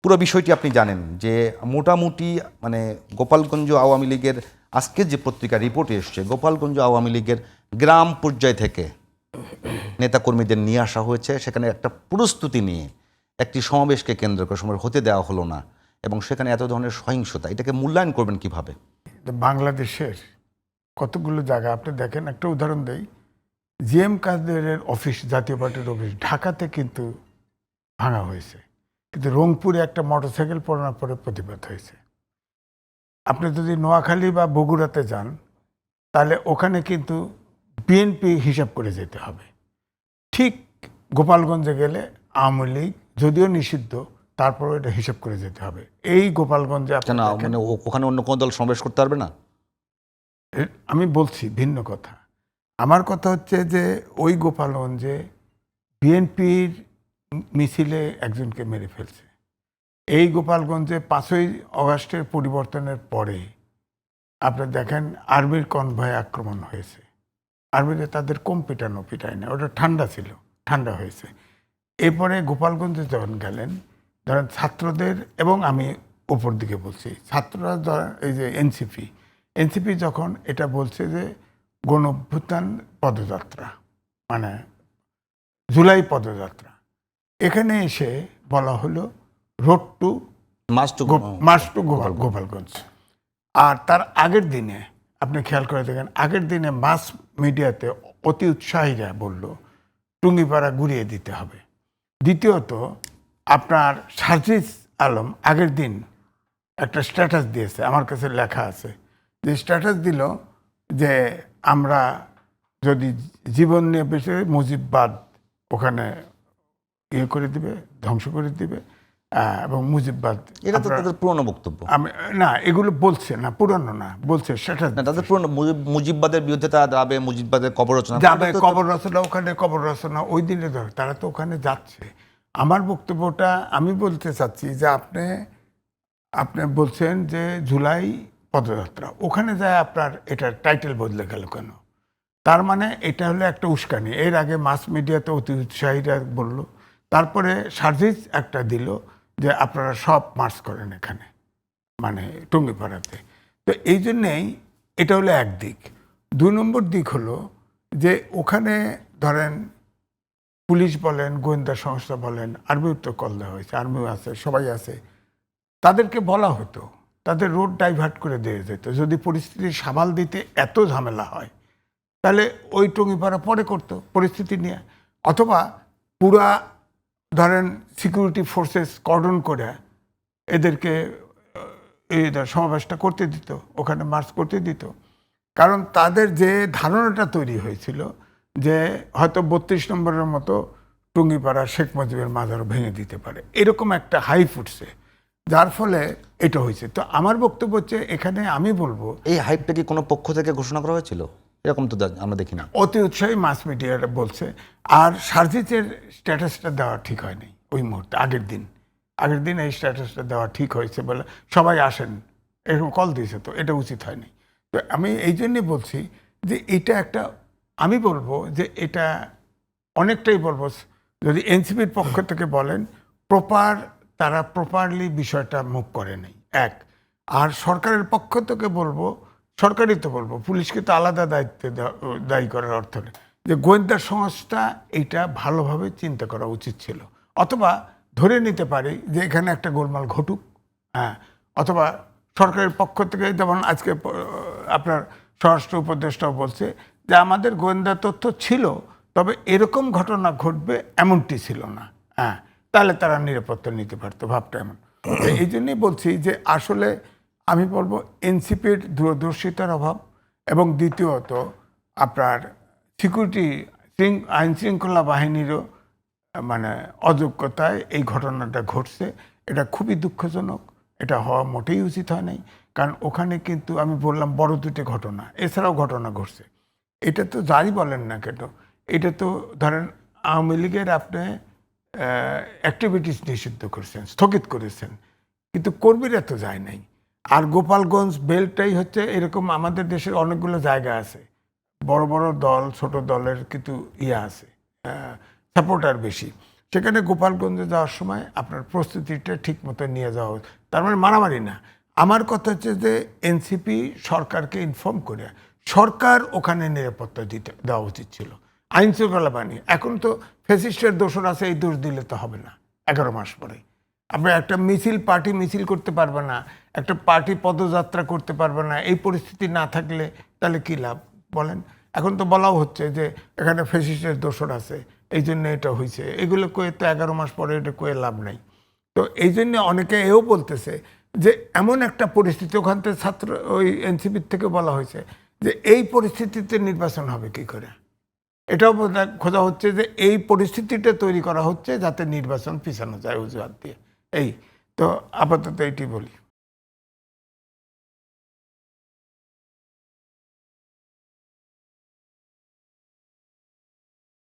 পুরো বিষয়টি আপনি জানেন যে মোটামুটি মানে গোপালগঞ্জ আওয়ামী লীগের আজকের যে পত্রিকা রিপোর্টে এসছে, গোপালগঞ্জ আওয়ামী লীগের গ্রাম পর্যায় থেকে নেতাকর্মীদের নিয়ে আসা হয়েছে, সেখানে একটা প্রস্তুতি নিয়ে একটি সমাবেশকে কেন্দ্র করে সময় হতে দেওয়া হলো না, এবং সেখানে এত ধরনের সহিংসতা, এটাকে মূল্যায়ন করবেন কিভাবে? বাংলাদেশের কতগুলো জায়গা আপনি দেখেন, একটা উদাহরণ দেই, জিএম কাদেরের অফিস, জাতীয় পার্টির অফিস ঢাকাতে কিন্তু ভাঙা হয়েছে, কিন্তু রংপুরে একটা মোটরসাইকেল পড়ানোর পরে প্রতিবাদ হয়েছে। আপনি যদি নোয়াখালী বা বগুড়াতে যান, তাহলে ওখানে কিন্তু বিএনপি হিসাব করে যেতে হবে। ঠিক গোপালগঞ্জে গেলে আওয়ামী লীগ যদিও নিষিদ্ধ, তারপরে এটা হিসাব করে যেতে হবে। এই গোপালগঞ্জে কেন মানে ওখানে অন্য কোনো দল সমাবেশ করতে পারবে না? আমি বলছি ভিন্ন কথা। আমার কথা হচ্ছে যে ওই গোপালগঞ্জে বিএনপির মিছিলে একজনকে মেরে ফেলছে। এই গোপালগঞ্জে 5ই অগাস্টের পরিবর্তনের পরে আপনি দেখেন আর্মির কনভয়ে আক্রমণ হয়েছে। আর্মিতে তাদের কম পিটায় না, ওটা ঠান্ডা ছিল, ঠান্ডা হয়েছে। এরপরে গোপালগঞ্জে যখন গেলেন, ধরেন ছাত্রদের, এবং আমি উপর দিকে বলছি ছাত্ররা, এই যে এনসিপি যখন এটা বলছে যে গণঅভ্যুত্থান পদযাত্রা মানে জুলাই পদযাত্রা, এখানে এসে বলা হলো road to march to Gopalganj. আর তার আগের দিনে আপনি খেয়াল করে দেখেন, আগের দিনে মাস মিডিয়াতে অতি উৎসাহীরা বলল টুঙ্গিপাড়া ঘুরিয়ে দিতে হবে। দ্বিতীয়ত আপনার সার্জিস আলম আগের দিন একটা স্ট্যাটাস দিয়েছে, আমার কাছে লেখা আছে, যে স্ট্যাটাস দিল যে আমরা যদি জীবন নিয়ে বেঁচে মুজিববাদ ওখানে ইয়ে করে দিবে, ধ্বংস করে দিবে, এবং মুজিববাদ। এটা তো তাদের পুরনো বক্তব্য। আমি না, এগুলো বলছে না, পুরানো না, বলছে সেটা তাদের পুরনো মুজিববাদের বিরুদ্ধে তারা যাবে, মুজিববাদের কবর রচনা যাবে, কবর রচনা, ওখানে কবর রচনা ওই দিনে ধরে তারা তো ওখানে যাচ্ছে। আমার বক্তব্যটা আমি বলতে চাচ্ছি যে আপনি বলছেন যে জুলাই পদযাত্রা, ওখানে যায় আপনার এটার টাইটেল বদলে গেল কেন? তার মানে এটা হলো একটা উস্কানি। এর আগে মাস মিডিয়াতে অতি উৎসাহীরা বলল, তারপরে সার্জিস একটা দিল যে আপনারা সব মার্চ করেন এখানে, মানে টুঙ্গিপাড়াতে। তো এই জন্যেই এটা হলো একদিক। 2 নম্বর দিক হলো যে ওখানে ধরেন পুলিশ বলেন, গোয়েন্দা সংস্থা বলেন, আর্মিও তো কল দেওয়া হয়েছে, আর্মিও আছে, সবাই আছে, তাদেরকে বলা হতো, তাদের রোড ডাইভার্ট করে দিয়ে যেত। যদি পরিস্থিতি সামাল দিতে এত ঝামেলা হয়, তাহলে ওই টুঙ্গিপাড়া পরে করতো পরিস্থিতি নিয়ে, অথবা পুরা ধরেন সিকিউরিটি ফোর্সেস কর্ডন করে এদেরকে এই সমাবেশটা করতে দিত, ওখানে মার্চ করতে দিত। কারণ তাদের যে ধারণাটা তৈরি হয়েছিল যে হয়তো 32 নম্বরের মতো টুঙ্গিপাড়া শেখ মুজিবের মাজারও ভেঙে দিতে পারে, এরকম একটা হাই ফুটছে, যার ফলে এটা হয়েছে। তো আমার বক্তব্য হচ্ছে এখানে আমি বলবো, এই হাইপটা কি কোনো পক্ষ থেকে ঘোষণা করা হয়েছিল? এরকম তো আমরা দেখি না। অতি উৎসাহী মাস মিডিয়াটা বলছে। আর সার্জিসের স্ট্যাটাসটা দেওয়া ঠিক হয়নি ওই মুহূর্তে, আগের দিন এই স্ট্যাটাসটা দেওয়া ঠিক হয়েছে বলে সবাই আসেন এরকম কল দিয়েছে, তো এটা উচিত হয়নি। তো আমি এই জন্যে বলছি যে এটা একটা, আমি বলবো যে এটা অনেকটাই বলবো, যদি এনসিপির পক্ষ থেকে বলেন তারা প্রপারলি বিষয়টা মুভ করে নেই, এক। আর সরকারের পক্ষ থেকে বলবো, সরকারই তো বলবো, পুলিশকে তো আলাদা দায়ী করার অর্থ নেই, যে গোয়েন্দা সংস্থা এইটা ভালোভাবে চিন্তা করা উচিত ছিল, অথবা ধরে নিতে পারি যে এখানে একটা গোলমাল ঘটুক, হ্যাঁ, অথবা সরকারের পক্ষ থেকে, যেমন আজকে আপনার স্বরাষ্ট্র উপদেষ্টাও বলছে যে আমাদের গোয়েন্দা তথ্য ছিল, তবে এরকম ঘটনা ঘটবে এমনটি ছিল না, হ্যাঁ, তাহলে তারা নিরাপত্তা নিতে পারতো, ভাবটা এমন। এই জন্যই বলছি যে আসলে আমি বলবো এনসিপির দূরদর্শিতার অভাব, এবং দ্বিতীয়ত আপনার সিকিউরিটি আইন শৃঙ্খলা বাহিনীরও মানে অযোগ্যতায় এই ঘটনাটা ঘটছে। এটা খুবই দুঃখজনক, এটা হওয়া মোটেই উচিত হয় নাই। কারণ ওখানে কিন্তু আমি বললাম বড় দুটো ঘটনা, এছাড়াও ঘটনা ঘটছে। এটা তো যাই বলেন না কেন, এটা তো ধরেন আওয়ামী লীগের আপনি অ্যাক্টিভিটিস নিষিদ্ধ করেছেন, স্থগিত করেছেন, কিন্তু কর্মীরা তো যায় নাই। আর গোপালগঞ্জ বেল্টটাই হচ্ছে এরকম, আমাদের দেশের অনেকগুলো জায়গা আছে, বড় বড় দল, ছোট দলের কিন্তু আছে, সাপোর্টার বেশি। সেখানে গোপালগঞ্জে যাওয়ার সময় আপনার প্রস্তুতিটা ঠিক মতো নিয়ে যাওয়া উচিত। তার মানে মারামারি না। আমার কথা হচ্ছে যে এনসিপি সরকারকে ইনফর্ম করে সরকার ওখানে নিরাপত্তা দেওয়া উচিত ছিল, আইন শৃঙ্খলা বানিয়ে। এখন তো ফ্যাসিস্টের দোষর আছে, এই দোষ দিলে তো হবে না 11 মাস পরে। আপনার একটা পার্টি মিছিল করতে পারবে না, একটা পার্টি পদযাত্রা করতে পারবে না। এই পরিস্থিতি না থাকলে তাহলে কি লাভ বলেন? এখন তো বলাও হচ্ছে যে এখানে ফ্যাসিস্টের দোষর আছে, এই জন্য এটা হয়েছে। এগুলো কয়ে তো 11 মাস পরে এটা কয়ে লাভ নাই। তো এই জন্য অনেকে এও বলতেছে যে এমন একটা পরিস্থিতি, ওখান থেকে ওই এনসিপির থেকে বলা হয়েছে যে এই পরিস্থিতিতে নির্বাচন হবে কি করে। এটাও খোঁজা হচ্ছে যে এই পরিস্থিতিটা তৈরি করা হচ্ছে যাতে নির্বাচন পিছানো যায় অজুহাত দিয়ে। এই তো আপাতত এইটি বলি।